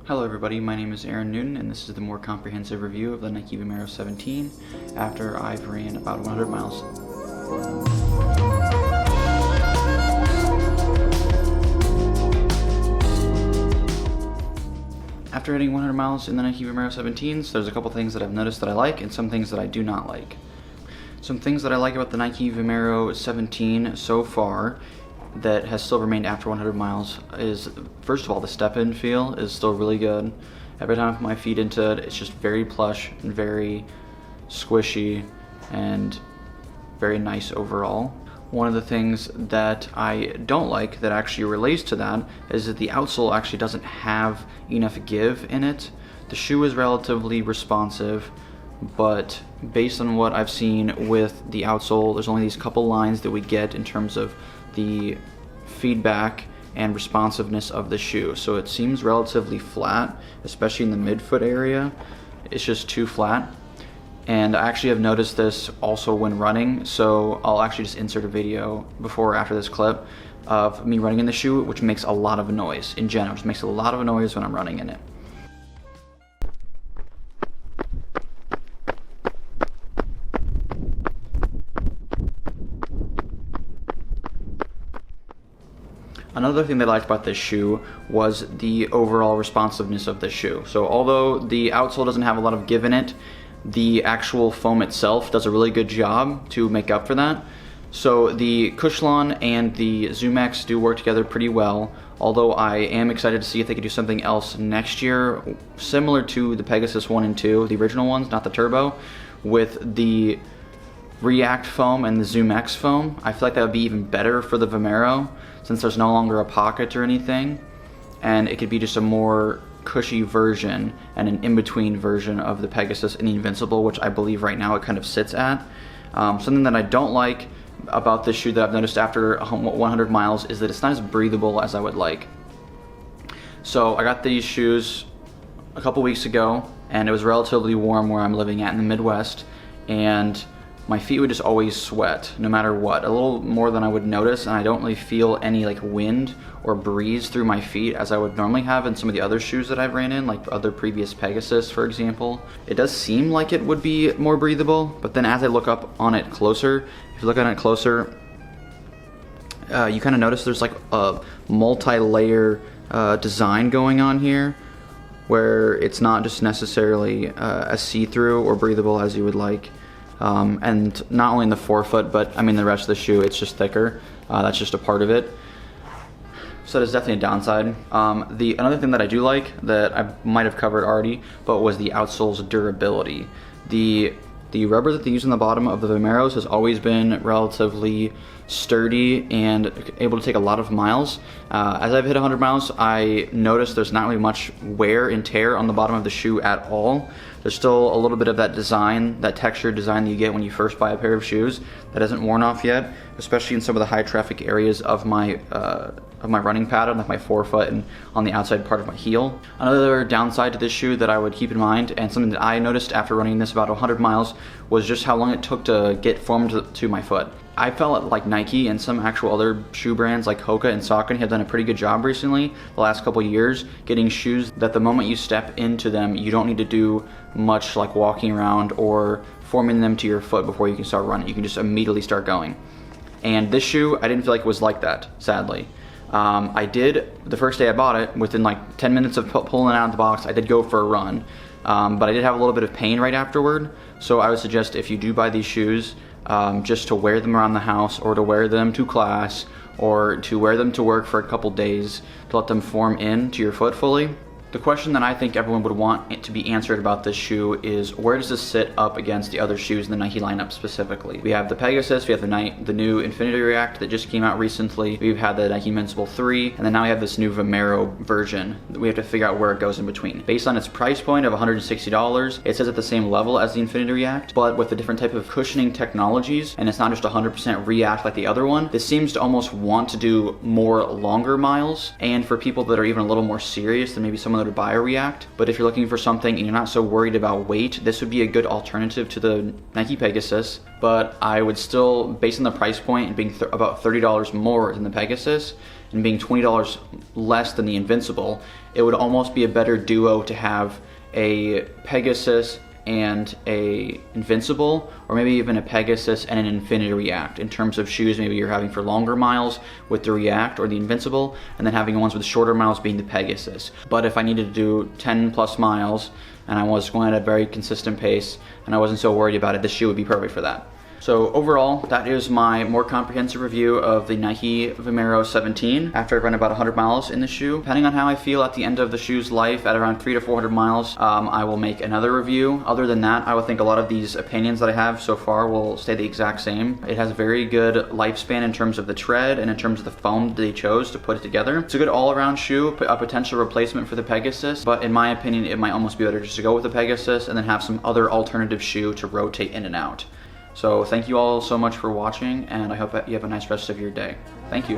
Hello everybody, my name is Aaron Newton and this is the more comprehensive review of the Nike Vomero 17 after I've ran about 100 miles. After hitting 100 miles in the Nike Vomero 17s, there's a couple things that I've noticed that I like and some things that I do not like. Some things that I like about the Nike Vomero 17 so far that has still remained after 100 miles is, first of all, the step-in feel is still really good. Every time I put my feet into it, it's just very plush and very squishy and very nice overall. One of the things that I don't like that actually relates to that is that the outsole actually doesn't have enough give in it. The shoe is relatively responsive, but based on what I've seen with the outsole, there's only these couple lines that we get in terms of the feedback and responsiveness of the shoe. So it seems relatively flat, especially in the midfoot area. It's just too flat. And I actually have noticed this also when running, so I'll actually just insert a video before or after this clip of me running in the shoe, which makes a lot of noise in general. It just makes a lot of noise when I'm running in it. Another thing that I liked about this shoe was the overall responsiveness of the shoe. So although the outsole doesn't have a lot of give in it, the actual foam itself does a really good job to make up for that. So the Cushlon and the ZoomX do work together pretty well, although I am excited to see if they could do something else next year, similar to the Pegasus 1 and 2, the original ones, not the Turbo, with the React foam and the ZoomX foam. I feel like that would be even better for the Vomero, since there's no longer a pocket or anything, and it could be just a more cushy version and an in-between version of the Pegasus and the Invincible, which I believe right now it kind of sits at. Something that I don't like about this shoe that I've noticed after 100 miles is that it's not as breathable as I would like. So I got these shoes a couple weeks ago, and it was relatively warm where I'm living at in the Midwest, and my feet would just always sweat no matter what, a little more than I would notice, and I don't really feel any like wind or breeze through my feet as I would normally have in some of the other shoes that I've ran in, like other previous Pegasus, for example. It does seem like it would be more breathable, but then as I look up on it closer, if you look at it closer, you kind of notice there's like a multi-layer design going on here, where it's not just necessarily as see-through or breathable as you would like. And not only in the forefoot, but I mean the rest of the shoe, it's just thicker. That's just a part of it. So there's definitely a downside. Another thing that I do like that I might have covered already, but was the outsole's durability. The rubber that they use on the bottom of the Vomeros has always been relatively sturdy and able to take a lot of miles. As I've hit 100 miles, I noticed there's not really much wear and tear on the bottom of the shoe at all. There's still a little bit of that design, that texture design that you get when you first buy a pair of shoes that hasn't worn off yet, especially in some of the high traffic areas of my running pattern, like my forefoot and on the outside part of my heel. Another downside to this shoe that I would keep in mind, and something that I noticed after running this about 100 miles, was just how long it took to get foam to my foot. I felt like Nike and some actual other shoe brands like Hoka and Saucony have done a pretty good job recently, the last couple years, getting shoes that the moment you step into them, you don't need to do much like walking around or forming them to your foot before you can start running. You can just immediately start going. And this shoe, I didn't feel like it was like that, sadly. I did, the first day I bought it, within like 10 minutes of pulling it out of the box, I did go for a run. But I did have a little bit of pain right afterward, so I would suggest if you do buy these shoes, just to wear them around the house, or to wear them to class, or to wear them to work for a couple days to let them form into your foot fully. The question that I think everyone would want it to be answered about this shoe is, where does this sit up against the other shoes in the Nike lineup specifically? We have the Pegasus, we have the new Infinity React that just came out recently, we've had the Nike Invincible 3, and then now we have this new Vomero version. We have to figure out where it goes in between. Based on its price point of $160, it sits at the same level as the Infinity React, but with a different type of cushioning technologies, and it's not just 100% React like the other one. This seems to almost want to do more longer miles, and for people that are even a little more serious than maybe someone to buy a React. But if you're looking for something and you're not so worried about weight, this would be a good alternative to the Nike Pegasus. But I would still, based on the price point and being about $30 more than the Pegasus, and being $20 less than the Invincible, it would almost be a better duo to have a Pegasus and a Invincible, or maybe even a Pegasus and an Infinity React. In terms of shoes, maybe you're having for longer miles with the React or the Invincible, and then having ones with shorter miles being the Pegasus. But if I needed to do 10 plus miles and I was going at a very consistent pace and I wasn't so worried about it, this shoe would be perfect for that. So overall, that is my more comprehensive review of the Nike Vomero 17 after I've run about 100 miles in the shoe. Depending on how I feel at the end of the shoe's life, at around 300 to 400 miles, I will make another review. Other than that, I would think a lot of these opinions that I have so far will stay the exact same. It has a very good lifespan in terms of the tread and in terms of the foam that they chose to put it together. It's a good all-around shoe, a potential replacement for the Pegasus, but in my opinion, it might almost be better just to go with the Pegasus and then have some other alternative shoe to rotate in and out. So thank you all so much for watching, and I hope that you have a nice rest of your day. Thank you.